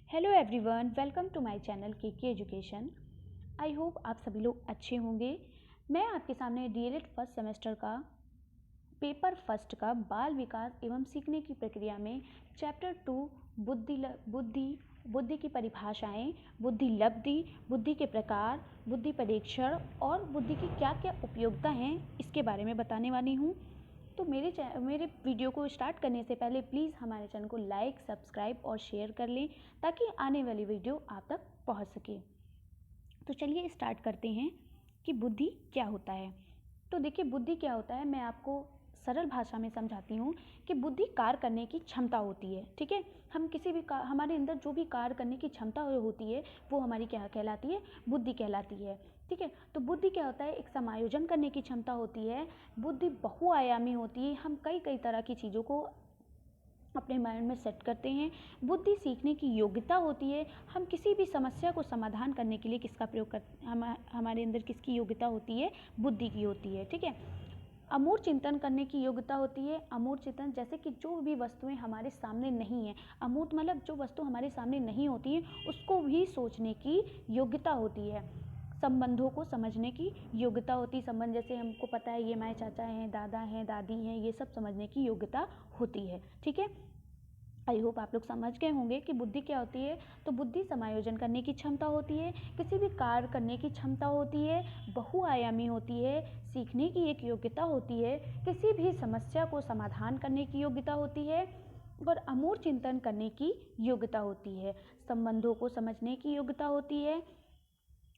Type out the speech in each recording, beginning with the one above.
Hello everyone, welcome to my channel K education. I hope आप सभी लोग अच्छे होंगे। मैं आपके सामने डीएलएड फर्स्ट सेमेस्टर का पेपर फर्स्ट का बाल विकास एवं सीखने की प्रक्रिया में चैप्टर 2 बुद्धि की परिभाषाएं, बुद्धि लब्धि, बुद्धि के प्रकार, बुद्धि परीक्षण और बुद्धि की क्या क्या उपयोगिता हैं इसके बारे में बताने वाली हूँ। तो मेरे वीडियो को स्टार्ट करने से पहले प्लीज़ हमारे चैनल को लाइक, सब्सक्राइब और शेयर कर लें ताकि आने वाली वीडियो आप तक पहुंच सके। तो चलिए स्टार्ट करते हैं कि बुद्धि क्या होता है। तो देखिए, बुद्धि क्या होता है, मैं आपको सरल भाषा में समझाती हूँ कि बुद्धि कार्य करने की क्षमता होती है। ठीक है, हम किसी भी हमारे अंदर जो भी कार्य करने की क्षमता होती है वो हमारी क्या कहलाती है, बुद्धि कहलाती है। ठीक है, तो बुद्धि क्या होता है, एक समायोजन करने की क्षमता होती है। बुद्धि बहुआयामी होती है, हम कई कई तरह की चीज़ों को अपने माइंड में सेट करते हैं। बुद्धि सीखने की योग्यता होती है, हम किसी भी समस्या को समाधान करने के लिए किसका प्रयोग करते, हमारे अंदर किसकी योग्यता होती है, बुद्धि की होती है। ठीक है, अमूर्त चिंतन करने की योग्यता होती है। अमूर्त चिंतन जैसे कि जो भी वस्तुएं हमारे सामने नहीं है, अमूर्त मतलब जो वस्तु हमारे सामने नहीं होती है उसको भी सोचने की योग्यता होती है। संबंधों को समझने की योग्यता होती है, संबंध जैसे हमको पता है ये हमारे चाचा हैं, दादा हैं, दादी हैं, ये सब समझने की योग्यता होती है। ठीक है, आई होप आप लोग समझ गए होंगे कि बुद्धि क्या होती है। तो बुद्धि समायोजन करने की क्षमता होती है, किसी भी कार्य करने की क्षमता होती है, बहुआयामी होती है, सीखने की एक योग्यता होती है, किसी भी समस्या को समाधान करने की योग्यता होती है और अमूर्त चिंतन करने की योग्यता होती है, संबंधों को समझने की योग्यता होती है।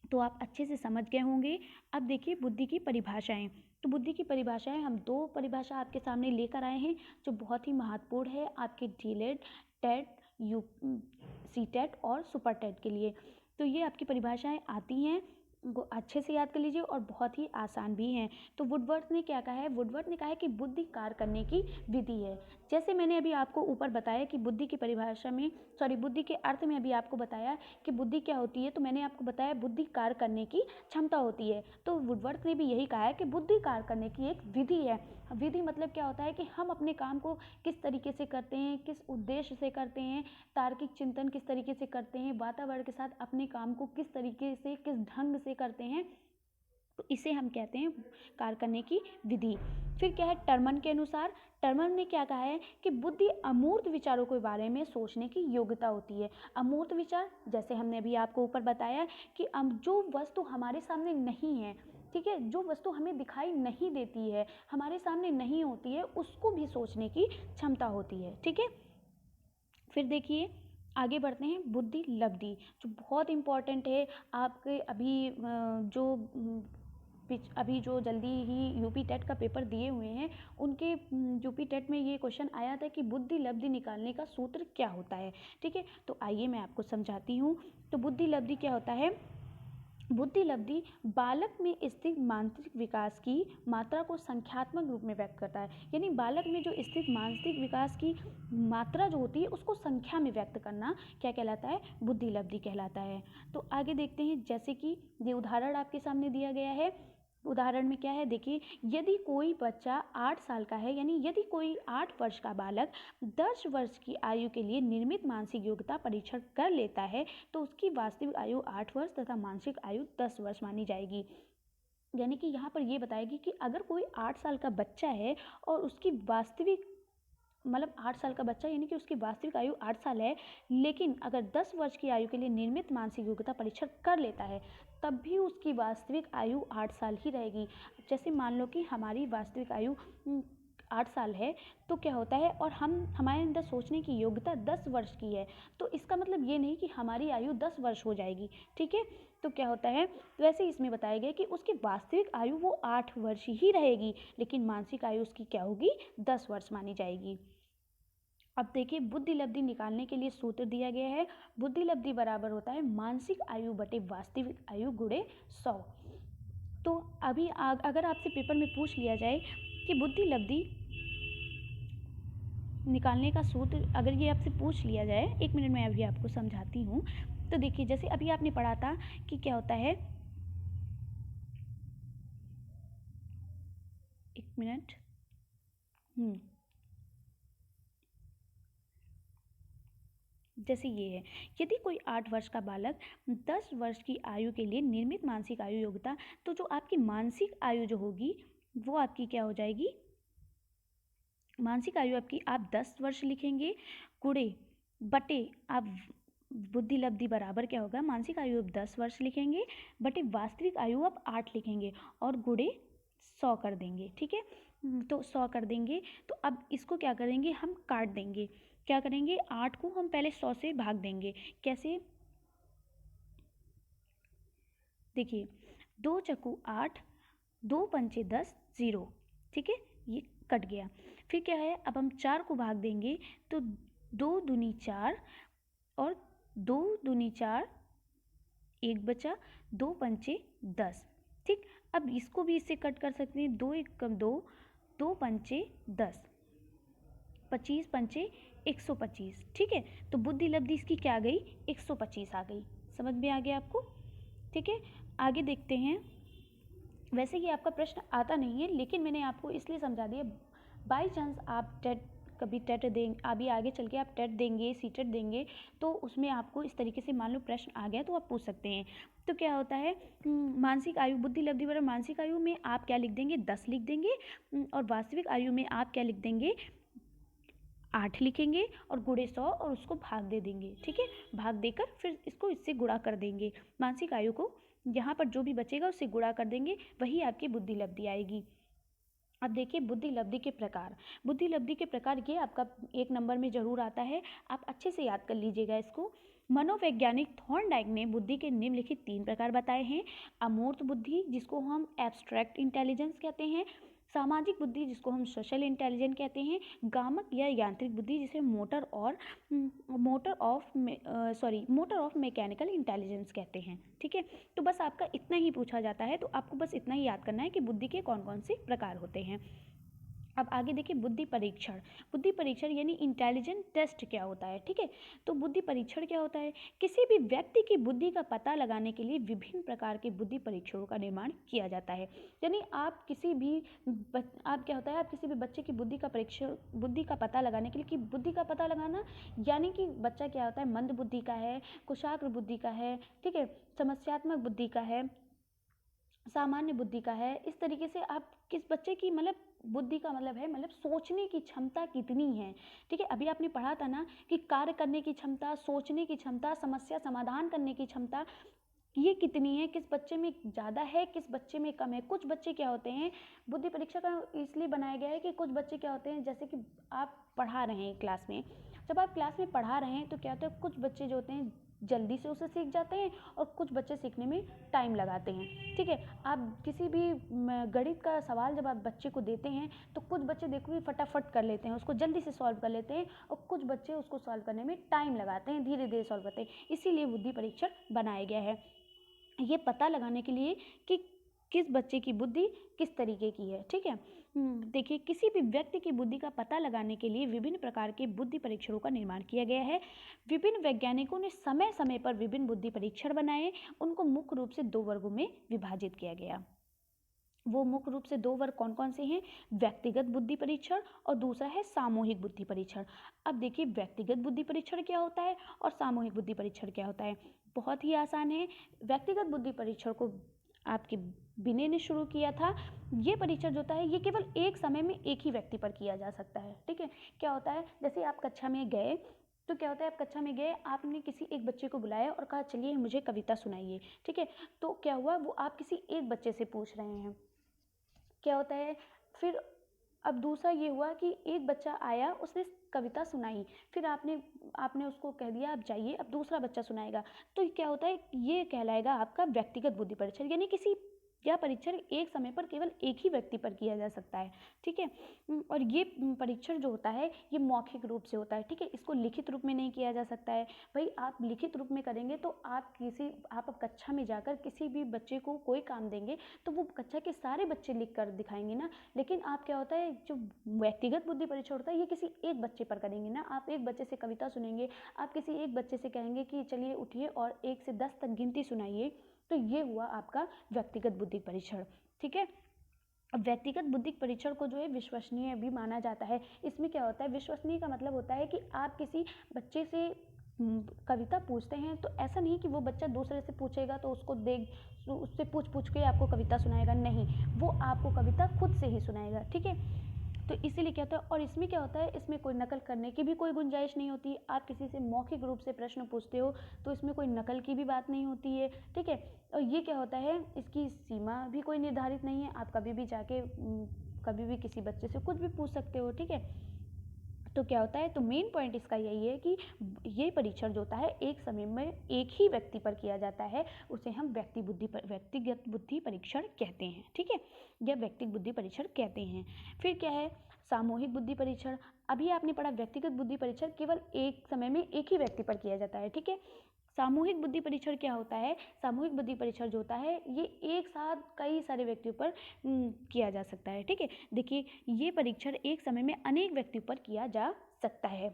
तो आप अच्छे से समझ गए होंगे। अब देखिए बुद्धि की परिभाषाएं। तो बुद्धि की परिभाषाएं, हम दो परिभाषा आपके सामने लेकर आए हैं जो बहुत ही महत्वपूर्ण है आपके डीएलएड, टेट, यू सीटेट और सुपर टेट के लिए। तो ये आपकी परिभाषाएं आती हैं, उनको अच्छे से याद कर लीजिए और बहुत ही आसान भी हैं। तो वुडवर्थ ने क्या कहा है, वुडवर्थ ने कहा है कि बुद्धि कार्य करने की विधि है। जैसे मैंने अभी आपको ऊपर बताया कि बुद्धि की परिभाषा में, बुद्धि के अर्थ में अभी आपको बताया कि बुद्धि क्या होती है, तो मैंने आपको बताया बुद्धि कार्य करने की क्षमता होती है। तो वुडवर्थ ने भी यही कहा है कि बुद्धि कार्य करने की एक विधि है। विधि मतलब क्या होता है कि हम अपने काम को किस तरीके से करते हैं, किस उद्देश्य से करते हैं, तार्किक चिंतन किस तरीके से करते हैं, वातावरण के साथ अपने काम को किस तरीके से, किस ढंग से करते हैं, तो इसे हम कहते हैं कार्य करने की विधि। फिर क्या है, टर्मन के अनुसार, टर्मन ने क्या कहा है कि बुद्धि अमूर्त विचारों के बारे में सोचने की योग्यता होती है। अमूर्त विचार जैसे हमने अभी आपको ऊपर बताया कि जो वस्तु हमारे सामने नहीं है, ठीक है, जो वस्तु हमें दिखाई नहीं देती है, हमारे सामने नहीं होती है, उसको भी सोचने की क्षमता होती है। ठीक है, फिर देखिए आगे बढ़ते हैं, बुद्धि लब्धि जो बहुत इम्पॉर्टेंट है आपके अभी जो जल्दी ही यूपी टेट का पेपर दिए हुए हैं उनके यूपी टेट में ये क्वेश्चन आया था कि बुद्धि लब्धि निकालने का सूत्र क्या होता है। ठीक है, तो आइए मैं आपको समझाती हूँ। तो बुद्धि लब्धि क्या होता है, बुद्धि लब्धि बालक में स्थित मानसिक विकास की मात्रा को संख्यात्मक रूप में व्यक्त करता है। यानी बालक में जो स्थित मानसिक विकास की मात्रा जो होती है उसको संख्या में व्यक्त करना क्या कहलाता है, बुद्धि लब्धि कहलाता है। तो आगे देखते हैं, जैसे कि ये उदाहरण आपके सामने दिया गया है। उदाहरण में क्या है, देखिए, यदि कोई बच्चा 8 साल का है, यानी यदि कोई 8 वर्ष का बालक 10 वर्ष की आयु के लिए निर्मित मानसिक योग्यता परीक्षण कर लेता है तो उसकी वास्तविक आयु 8 वर्ष तथा मानसिक आयु 10 वर्ष मानी जाएगी। यानी कि यहाँ पर ये बताएगी कि अगर कोई 8 साल का बच्चा है और उसकी वास्तविक 8 साल का बच्चा यानी कि उसकी वास्तविक आयु 8 साल है, लेकिन अगर 10 वर्ष की आयु के लिए निर्मित मानसिक योग्यता परीक्षण कर लेता है तब भी उसकी वास्तविक आयु 8 साल ही रहेगी। जैसे मान लो कि हमारी वास्तविक आयु 8 साल है, तो क्या होता है, और हमारे अंदर सोचने की योग्यता 10 वर्ष की है, तो इसका मतलब ये नहीं कि हमारी आयु 10 वर्ष हो जाएगी। ठीक है, तो क्या होता है, वैसे इसमें बताया गया कि उसकी वास्तविक आयु वो 8 वर्ष ही रहेगी, लेकिन मानसिक आयु उसकी क्या होगी, 10 वर्ष मानी जाएगी। अब देखिए, बुद्धि लब्धि निकालने के लिए सूत्र दिया गया है। बुद्धि लब्धि बराबर होता है मानसिक आयु बटे वास्तविक आयु गुणे 100। तो अभी अगर आपसे पेपर में पूछ लिया जाए कि बुद्धि लब्धि निकालने का सूत्र, अगर ये आपसे पूछ लिया जाए, 1 मिनट में अभी आपको समझाती हूँ। तो देखिए, जैसे अभी आपने पढ़ा था कि क्या होता है, 1 मिनट, जैसे ये है, यदि कोई 8 वर्ष का बालक 10 वर्ष की आयु के लिए निर्मित मानसिक आयु योग्यता, तो जो आपकी मानसिक आयु जो होगी वो आपकी क्या हो जाएगी, मानसिक आयु आपकी आप 10 वर्ष लिखेंगे, गुणे बटे आप बुद्धि लब्धि बराबर क्या होगा, मानसिक आयु आप 10 वर्ष लिखेंगे बटे वास्तविक आयु आप 8 लिखेंगे और गुणे 100 कर देंगे। ठीक है, तो 100 कर देंगे। तो अब इसको क्या करेंगे, हम काट देंगे। क्या करेंगे, 8 को हम पहले 100 से भाग देंगे। कैसे, देखिए 2 चक्कू 8, 2 पंचे 10, 0। ठीक है, ये कट गया। फिर क्या है, अब हम 4 को भाग देंगे तो 2 दूनी 4 और 2 दूनी 4, 1 बचा, 2 पंचे 10। ठीक, अब इसको भी इससे कट कर सकते हैं, 2 1 कम 2, 2 पंचे 10, 25 पंचे 125। ठीक है, तो बुद्धि लब्धि इसकी क्या आ गई, 125 आ गई। समझ में आ गया आपको। ठीक है, आगे देखते हैं। वैसे ये आपका प्रश्न आता नहीं है, लेकिन मैंने आपको इसलिए समझा दिया, बाई चांस आप टेट कभी टेट देंगे, अभी आगे चल के आप टेट देंगे, सीटेट देंगे, तो उसमें आपको इस तरीके से मान लो प्रश्न आ गया तो आप पूछ सकते हैं। तो क्या होता है, मानसिक आयु बुद्धि लब्धि बराबर मानसिक आयु में आप क्या लिख देंगे, 10 लिख देंगे, और वास्तविक आयु में आप क्या लिख देंगे, 8 लिखेंगे और गुणे 100 और उसको भाग दे देंगे। ठीक है, भाग देकर फिर इसको इससे गुणा कर देंगे, मानसिक आयु को यहाँ पर जो भी बचेगा उससे गुणा कर देंगे, वही आपकी बुद्धि लब्धि आएगी। अब देखिए बुद्धि लब्धि के प्रकार, बुद्धि लब्धि के प्रकार ये आपका 1 नंबर में जरूर आता है, आप अच्छे से याद कर लीजिएगा इसको। मनोवैज्ञानिक थॉर्नडाइक ने बुद्धि के निम्नलिखित 3 प्रकार बताए हैं। अमूर्त बुद्धि, जिसको हम एब्स्ट्रैक्ट इंटेलिजेंस कहते हैं। सामाजिक बुद्धि, जिसको हम सोशल इंटेलिजेंस कहते हैं। गामक या यांत्रिक बुद्धि, जिसे मोटर ऑफ मैकेनिकल इंटेलिजेंस कहते हैं। ठीक है, तो बस आपका इतना ही पूछा जाता है, तो आपको बस इतना ही याद करना है कि बुद्धि के कौन कौन से प्रकार होते हैं। अब आगे देखिए बुद्धि परीक्षण। बुद्धि परीक्षण यानी इंटेलिजेंट टेस्ट क्या होता है। ठीक है, तो बुद्धि परीक्षण क्या होता है, किसी भी व्यक्ति की बुद्धि का पता लगाने के लिए विभिन्न प्रकार के बुद्धि परीक्षणों का निर्माण किया जाता है। यानी आप किसी भी आप क्या होता है, आप किसी भी बच्चे की बुद्धि का पता लगाने के लिए, कि बुद्धि का पता लगाना यानी कि बच्चा क्या होता है, मंद बुद्धि का है, कुशाग्र बुद्धि का है, ठीक है, समस्यात्मक बुद्धि का है, सामान्य बुद्धि का है। इस तरीके से आप किस बच्चे की मतलब बुद्धि का मतलब है, मतलब सोचने की क्षमता कितनी है। ठीक है, अभी आपने पढ़ा था ना कि कार्य करने की क्षमता, सोचने की क्षमता, समस्या समाधान करने की क्षमता, ये कितनी है, किस बच्चे में ज़्यादा है, किस बच्चे में कम है। कुछ बच्चे क्या होते हैं, बुद्धि परीक्षा का इसलिए बनाया गया है कि कुछ बच्चे क्या होते हैं, जैसे कि आप पढ़ा रहे हैं क्लास में, जब आप क्लास में पढ़ा रहे हैं तो क्या होता है, कुछ बच्चे जो होते हैं जल्दी से उसे सीख जाते हैं और कुछ बच्चे सीखने में टाइम लगाते हैं। ठीक है, आप किसी भी गणित का सवाल जब आप बच्चे को देते हैं तो कुछ बच्चे देखोगे फटाफट कर लेते हैं, उसको जल्दी से सॉल्व कर लेते हैं, और कुछ बच्चे उसको सॉल्व करने में टाइम लगाते हैं, धीरे धीरे सॉल्व करते हैं। इसीलिए बुद्धि परीक्षण बनाया गया है, ये पता लगाने के लिए कि किस बच्चे की बुद्धि किस तरीके की है। ठीक है, देखिए किसी भी व्यक्ति की बुद्धि का पता लगाने के लिए विभिन्न प्रकार के बुद्धि परीक्षणों का निर्माण किया गया है। विभिन्न वैज्ञानिकों ने समय समय पर विभिन्न बुद्धि परीक्षण बनाए, उनको मुख्य रूप से 2 वर्गों में विभाजित किया गया। वो मुख्य रूप से 2 वर्ग कौन कौन से हैं, व्यक्तिगत बुद्धि परीक्षण और दूसरा है सामूहिक बुद्धि परीक्षण। अब देखिए व्यक्तिगत बुद्धि परीक्षण क्या होता है और सामूहिक बुद्धि परीक्षण क्या होता है, बहुत ही आसान है। व्यक्तिगत बुद्धि परीक्षण को आपके विनय ने शुरू किया था। ये परीक्षण जो होता है ये केवल एक समय में एक ही व्यक्ति पर किया जा सकता है। ठीक है, क्या होता है, जैसे आप कक्षा में गए, तो क्या होता है, आप कक्षा में गए, आपने किसी एक बच्चे को बुलाया और कहा चलिए मुझे कविता सुनाइए। ठीक है, तो क्या हुआ, वो आप किसी एक बच्चे से पूछ रहे हैं, क्या होता है, फिर अब दूसरा ये हुआ कि एक बच्चा आया, उसने कविता सुनाई, फिर आपने उसको कह दिया आप जाइए, अब दूसरा बच्चा सुनाएगा। तो क्या होता है, ये कहलाएगा आपका व्यक्तिगत बुद्धि परीक्षण, यानी किसी यह परीक्षण एक समय पर केवल एक ही व्यक्ति पर किया जा सकता है। ठीक है, और ये परीक्षण जो होता है ये मौखिक रूप से होता है। ठीक है, इसको लिखित रूप में नहीं किया जा सकता है। भाई आप लिखित रूप में करेंगे तो आप कक्षा में जाकर किसी भी बच्चे को कोई काम देंगे तो वो कक्षा के सारे बच्चे लिख कर दिखाएंगे ना, लेकिन आप क्या होता है, जो व्यक्तिगत बुद्धि परीक्षण होता है ये किसी एक बच्चे पर करेंगे ना। आप एक बच्चे से कविता सुनेंगे, आप किसी एक बच्चे से कहेंगे कि चलिए उठिए और 1 से 10 तक गिनती सुनाइए, तो ये हुआ आपका व्यक्तिगत बुद्धि परीक्षण। ठीक है, अब व्यक्तिगत बुद्धि परीक्षण को जो है विश्वसनीय भी माना जाता है। इसमें क्या होता है, विश्वसनीय का मतलब होता है कि आप किसी बच्चे से कविता पूछते हैं तो ऐसा नहीं कि वो बच्चा दूसरे से पूछेगा तो उसको देख उससे पूछ पूछ के आपको कविता सुनाएगा, नहीं, वो आपको कविता खुद से ही सुनाएगा, ठीक है। तो इसीलिए क्या होता है, और इसमें क्या होता है, इसमें कोई नकल करने की भी कोई गुंजाइश नहीं होती। आप किसी से मौखिक रूप से प्रश्न पूछते हो तो इसमें कोई नकल की भी बात नहीं होती है, ठीक है। और ये क्या होता है, इसकी सीमा भी कोई निर्धारित नहीं है, आप कभी भी जाके कभी भी किसी बच्चे से कुछ भी पूछ सकते हो, ठीक है। तो क्या होता है, तो मेन पॉइंट इसका यही है कि ये परीक्षण जो होता है एक समय में एक ही व्यक्ति पर किया जाता है, उसे हम व्यक्तिगत बुद्धि परीक्षण कहते हैं, ठीक है, या व्यक्तिगत बुद्धि परीक्षण कहते हैं। फिर क्या है, सामूहिक बुद्धि परीक्षण। अभी आपने पढ़ा व्यक्तिगत बुद्धि परीक्षण केवल एक समय में एक ही व्यक्ति पर किया जाता है, ठीक है। सामूहिक बुद्धि परीक्षण क्या होता है, सामूहिक बुद्धि परीक्षण जो होता है ये एक साथ कई सारे व्यक्तियों पर किया जा सकता है, ठीक है। देखिए, ये परीक्षण एक समय में अनेक व्यक्तियों पर किया जा सकता है,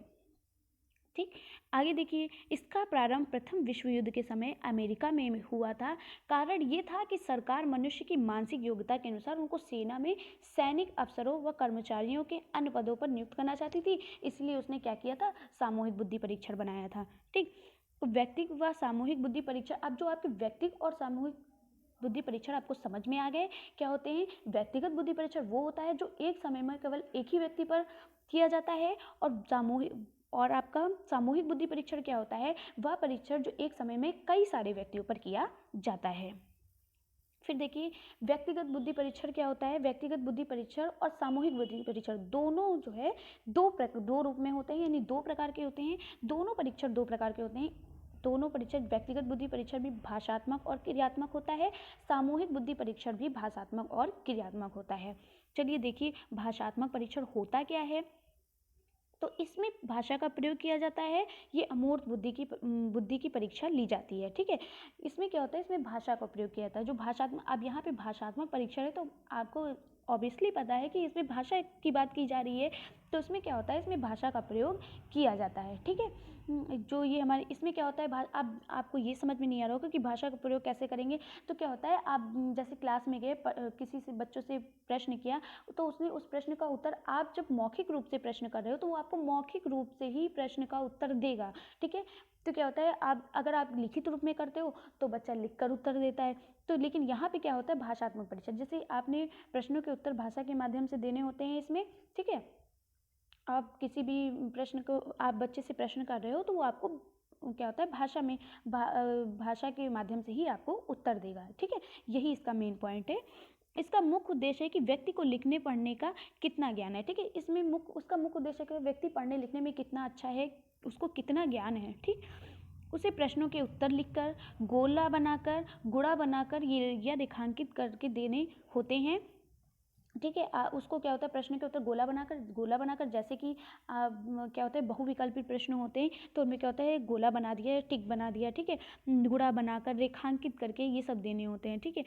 ठीक। आगे देखिए, इसका प्रारंभ प्रथम विश्व युद्ध के समय अमेरिका में हुआ था। कारण ये था कि सरकार मनुष्य की मानसिक योग्यता के अनुसार उनको सेना में सैनिक अफसरों व कर्मचारियों के अन्य पदों पर नियुक्त करना चाहती थी, इसलिए उसने क्या किया था, सामूहिक बुद्धि परीक्षण बनाया था, ठीक। तो व्यक्तिगत व सामूहिक बुद्धि परीक्षण, अब जो आपके व्यक्तिगत और सामूहिक बुद्धि परीक्षण आपको समझ में आ गए क्या होते हैं। व्यक्तिगत बुद्धि परीक्षण वो होता है जो एक समय में केवल एक ही व्यक्ति पर किया जाता है, और आपका सामूहिक बुद्धि परीक्षण क्या होता है, वह परीक्षण जो एक समय में कई सारे व्यक्तियों पर किया जाता है। फिर देखिए, व्यक्तिगत बुद्धि परीक्षण क्या होता है, व्यक्तिगत बुद्धि परीक्षण और सामूहिक बुद्धि परीक्षण दोनों जो है दो रूप में होते हैं, यानी दो प्रकार के होते हैं। दोनों परीक्षण दो प्रकार के होते हैं। दोनों परीक्षण, व्यक्तिगत बुद्धि परीक्षण भी भाषात्मक और क्रियात्मक होता है, सामूहिक बुद्धि परीक्षण भी भाषात्मक और क्रियात्मक होता है। चलिए देखिए, भाषात्मक परीक्षण होता क्या है, तो इसमें भाषा का प्रयोग किया जाता है, ये अमूर्त बुद्धि की परीक्षा ली जाती है, ठीक है। इसमें क्या होता है, इसमें भाषा का प्रयोग किया जाता है। जो भाषात्मक, अब यहाँ पे भाषात्मक परीक्षण है तो आपको ऑब्वियसली पता है कि इसमें भाषा की बात की जा रही है, तो इसमें क्या होता है, इसमें भाषा का प्रयोग किया जाता है, ठीक है। जो ये हमारे इसमें क्या होता है, अब आपको ये समझ में नहीं आ रहा होगा कि भाषा का प्रयोग कैसे करेंगे। तो क्या होता है, आप जैसे क्लास में गए, किसी से बच्चों से प्रश्न किया, तो उसने उस प्रश्न का उत्तर, आप जब मौखिक रूप से प्रश्न कर रहे हो तो वो आपको मौखिक रूप से ही प्रश्न का उत्तर देगा, ठीक है। तो क्या होता है, आप अगर आप लिखित रूप में करते हो तो बच्चा लिख कर उत्तर देता है। तो लेकिन यहाँ पे क्या होता है, भाषात्मक परीक्षण, जैसे आपने प्रश्नों के उत्तर भाषा के माध्यम से देने होते हैं इसमें, ठीक है। आप किसी भी प्रश्न को, आप बच्चे से प्रश्न कर रहे हो तो वो आपको क्या होता है, भाषा के माध्यम से ही आपको उत्तर देगा, ठीक है। यही इसका मेन पॉइंट है। इसका मुख्य उद्देश्य है कि व्यक्ति को लिखने पढ़ने का कितना ज्ञान है, ठीक है। इसमें उसका मुख्य उद्देश्य है कि व्यक्ति पढ़ने लिखने में कितना अच्छा है, उसको कितना ज्ञान है, ठीक। उसे प्रश्नों के उत्तर लिखकर, गोला बनाकर, गुणा बनाकर ये या रेखांकित करके देने होते हैं, ठीक है। उसको क्या होता है, प्रश्न के उत्तर गोला बनाकर जैसे कि क्या होता है, बहुविकल्पी प्रश्न होते हैं तो उनमें क्या होता है, गोला बना दिया, टिक बना दिया, ठीक है। गुणा बनाकर, रेखांकित करके ये सब देने होते हैं, ठीक है।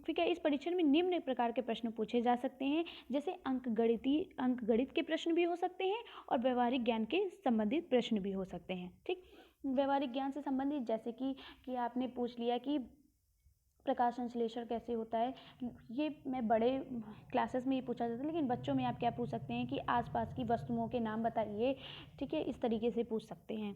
ठीक है। इस परीक्षण में निम्न प्रकार के प्रश्न पूछे जा सकते हैं, जैसे अंकगणित के प्रश्न भी हो सकते हैं और व्यवहारिक ज्ञान के संबंधित प्रश्न भी हो सकते हैं, ठीक। व्यवहारिक ज्ञान से संबंधित जैसे कि आपने पूछ लिया कि प्रकाश संश्लेषण कैसे होता है, ये मैं बड़े क्लासेस में ये पूछा जाता है, लेकिन बच्चों में आप क्या पूछ सकते हैं कि आसपास की वस्तुओं के नाम बताइए, ठीक है, इस तरीके से पूछ सकते हैं।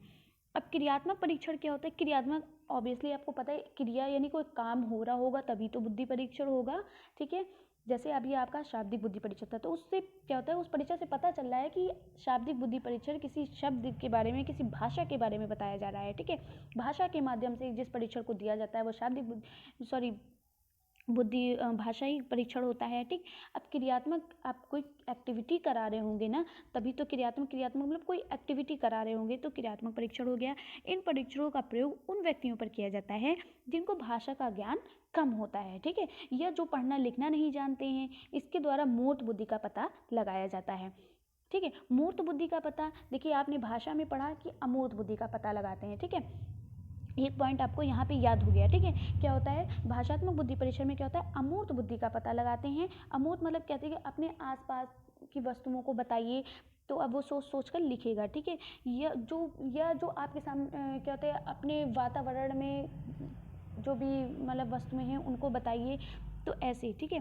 अब क्रियात्मक परीक्षण क्या होता है, क्रियात्मक ऑब्वियसली आपको पता है, क्रिया यानी कोई काम हो रहा होगा तभी तो बुद्धि परीक्षण होगा, ठीक है। जैसे अभी आपका शाब्दिक बुद्धि परीक्षण था, तो उससे क्या होता है, उस परीक्षा से पता चल रहा है कि शाब्दिक बुद्धि परीक्षण किसी शब्द के बारे में, किसी भाषा के बारे में बताया जा रहा है, ठीक है। भाषा के माध्यम से जिस परीक्षण को दिया जाता है वो भाषाई परीक्षण होता है, ठीक। अब क्रियात्मक, आप कोई एक्टिविटी करा रहे होंगे ना, तभी तो क्रियात्मक मतलब कोई एक्टिविटी करा रहे होंगे तो क्रियात्मक परीक्षण हो गया। इन परीक्षणों का प्रयोग उन व्यक्तियों पर किया जाता है जिनको भाषा का ज्ञान कम होता है, ठीक है, या जो पढ़ना लिखना नहीं जानते हैं। इसके द्वारा मूर्त बुद्धि का पता लगाया जाता है, ठीक है। मूर्त बुद्धि का पता, देखिए आपने भाषा में पढ़ा कि अमूर्त बुद्धि का पता लगाते हैं, ठीक है। एक पॉइंट आपको यहाँ पे याद हो गया, ठीक है। क्या होता है, भाषात्मक बुद्धि परीक्षण में क्या होता है, अमूर्त बुद्धि का पता लगाते हैं। अमूर्त मतलब कहते हैं कि अपने आसपास की वस्तुओं को बताइए, तो अब वो सोच कर लिखेगा, ठीक है। या जो आपके सामने क्या होता है, अपने वातावरण में जो भी मतलब वस्तुएं हैं उनको बताइए, तो ऐसे, ठीक है।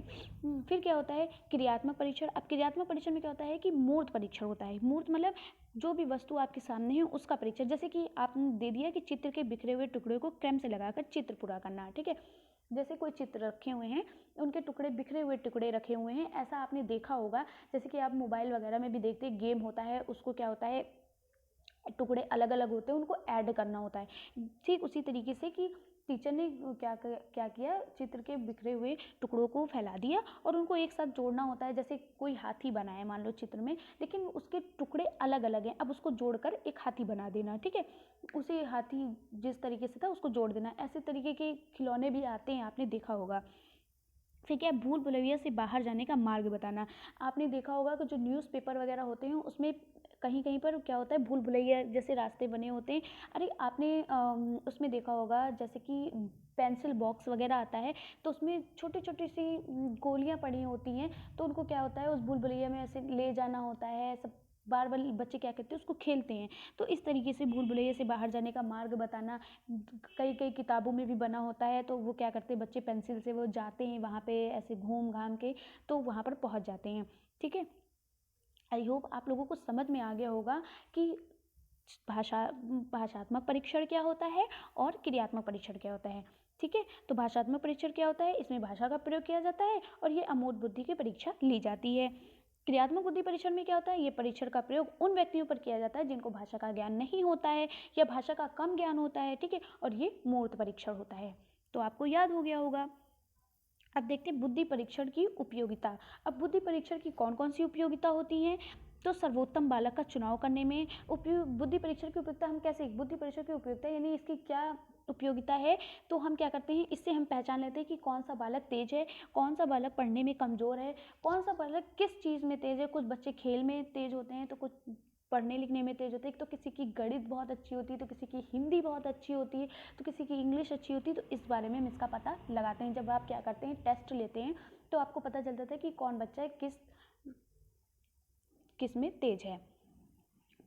फिर क्या होता है क्रियात्मक परीक्षण। अब क्रियात्मक परीक्षण में क्या होता है कि मूर्त परीक्षण होता है। मूर्त मतलब जो भी वस्तु आपके सामने है उसका परीक्षण। जैसे कि आपने दे दिया कि चित्र के बिखरे हुए टुकड़े को क्रम से लगाकर चित्र पूरा करना, ठीक है। जैसे कोई चित्र रखे हुए हैं, उनके टुकड़े बिखरे हुए टुकड़े रखे हुए हैं, ऐसा आपने देखा होगा। जैसे कि आप मोबाइल वगैरह में भी देखते हैं, गेम होता है, उसको क्या होता है, टुकड़े अलग अलग होते हैं, उनको ऐड करना होता है। ठीक उसी तरीके से कि टीचर ने क्या किया, चित्र के बिखरे हुए टुकड़ों को फैला दिया और उनको एक साथ जोड़ना होता है। जैसे कोई हाथी बनाया मान लो चित्र में, लेकिन उसके टुकड़े अलग अलग हैं, अब उसको जोड़कर एक हाथी बना देना, ठीक है। उसी हाथी जिस तरीके से था उसको जोड़ देना। ऐसे तरीके के खिलौने भी आते हैं, आपने देखा होगा। फिर क्या, भूल भुलैया से बाहर जाने का मार्ग बताना। आपने देखा होगा कि जो न्यूज़पेपर वगैरह होते हैं उसमें कहीं कहीं पर क्या होता है, भूल भुलैया जैसे रास्ते बने होते हैं। अरे आपने उसमें देखा होगा जैसे कि पेंसिल बॉक्स वगैरह आता है, तो उसमें छोटी छोटी सी गोलियां पड़ी होती हैं, तो उनको क्या होता है उस भूल भुलैया में ऐसे ले जाना होता है। सब बार बार बच्चे क्या करते हैं, उसको खेलते हैं। तो इस तरीके से भूल भुलैया से बाहर जाने का मार्ग बताना। कई कई किताबों में भी बना होता है, तो वो क्या करते हैं बच्चे, पेंसिल से वो जाते हैं वहाँ पे ऐसे घूम घाम के, तो वहाँ पर पहुँच जाते हैं, ठीक है। आई होप आप लोगों को समझ में आ गया होगा कि भाषात्मक परीक्षण क्या होता है और क्रियात्मक परीक्षण क्या होता है, ठीक है। तो भाषात्मक परीक्षण क्या होता है, इसमें भाषा का प्रयोग किया जाता है और ये अमूर्त बुद्धि की परीक्षा ली जाती है। क्रियात्मक बुद्धि परीक्षण में क्या होता है, ये परीक्षण का प्रयोग उन व्यक्तियों पर किया जाता है जिनको भाषा का ज्ञान नहीं होता है या भाषा का कम ज्ञान होता है, ठीक है। और ये मूर्त परीक्षण होता है। तो आपको याद हो गया होगा। अब देखते हैं बुद्धि परीक्षण की उपयोगिता। अब बुद्धि परीक्षण की कौन कौन सी उपयोगिता होती हैं, तो सर्वोत्तम बालक का चुनाव करने में बुद्धि परीक्षण की उपयोगिता हम कैसे, बुद्धि परीक्षण की उपयोगिता यानी इसकी क्या उपयोगिता है, तो हम क्या करते हैं, इससे हम पहचान लेते हैं कि कौन सा बालक तेज है, कौन सा बालक पढ़ने में कमज़ोर है, कौन सा बालक किस चीज़ में तेज है। कुछ बच्चे खेल में तेज होते हैं, तो कुछ पढ़ने लिखने में तेज होते हैं। तो किसी की गणित बहुत अच्छी होती है, तो किसी की हिंदी बहुत अच्छी होती है, तो किसी की इंग्लिश अच्छी होती है। तो इस बारे में हम इसका पता लगाते हैं। जब आप क्या करते हैं, टेस्ट लेते हैं, तो आपको पता चल जाता है कि कौन बच्चा है, किस में तेज है।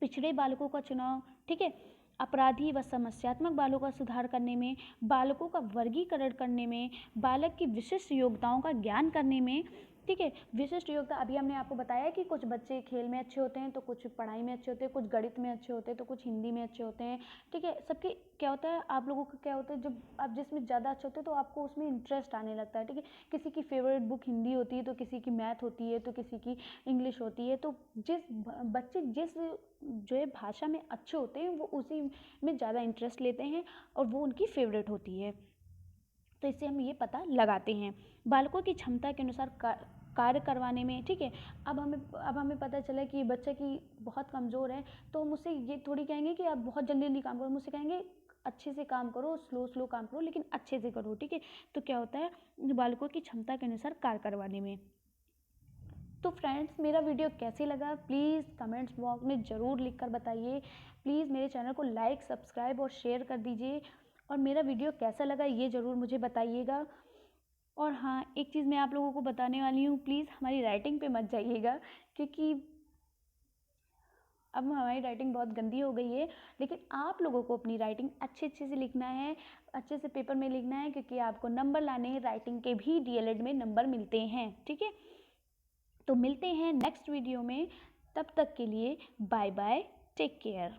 पिछड़े बालकों का चुनाव, ठीक है। अपराधी व समस्यात्मक बालकों का सुधार करने में, बालकों का वर्गीकरण करने में, बालक की विशिष्ट योग्यताओं का ज्ञान करने में, ठीक है। विशिष्ट योग्यता अभी हमने आपको बताया कि कुछ बच्चे खेल में अच्छे होते हैं, तो कुछ पढ़ाई में अच्छे होते हैं, कुछ गणित में अच्छे होते हैं, तो कुछ हिंदी में अच्छे होते हैं, ठीक है। सबके क्या होता है, आप लोगों का क्या होता है, जब आप जिसमें ज़्यादा अच्छे होते हैं तो आपको उसमें इंटरेस्ट आने लगता है, ठीक है। किसी की फेवरेट बुक हिंदी होती है, तो किसी की मैथ होती है, तो किसी की इंग्लिश होती है। तो बच्चे जिस जो है भाषा में अच्छे होते हैं, वो उसी में ज़्यादा इंटरेस्ट लेते हैं और वो उनकी फेवरेट होती है। तो इससे हम ये पता लगाते हैं बालकों की क्षमता के अनुसार कार्य करवाने में, ठीक है। अब हमें पता चला कि बच्चा की बहुत कमज़ोर है, तो हम उससे ये थोड़ी कहेंगे कि आप बहुत जल्दी जल्दी काम करो, मुझसे कहेंगे अच्छे से काम करो, स्लो स्लो काम करो, लेकिन अच्छे से करो, ठीक है। तो क्या होता है, बालकों की क्षमता के अनुसार कार्य करवाने में। तो फ्रेंड्स, मेरा वीडियो कैसे लगा प्लीज़ कमेंट्स बॉक्स में ज़रूर लिख कर बताइए। प्लीज़ मेरे चैनल को लाइक, सब्सक्राइब और शेयर कर दीजिए और मेरा वीडियो कैसा लगा ये ज़रूर मुझे बताइएगा। और हाँ, एक चीज़ मैं आप लोगों को बताने वाली हूँ, प्लीज़ हमारी राइटिंग पे मत जाइएगा, क्योंकि अब हमारी राइटिंग बहुत गंदी हो गई है। लेकिन आप लोगों को अपनी राइटिंग अच्छे अच्छे से लिखना है, अच्छे से पेपर में लिखना है, क्योंकि आपको नंबर लाने हैं, राइटिंग के भी डीएलएड में नंबर मिलते हैं, ठीक है। तो मिलते हैं नेक्स्ट वीडियो में, तब तक के लिए बाय बाय, टेक केयर।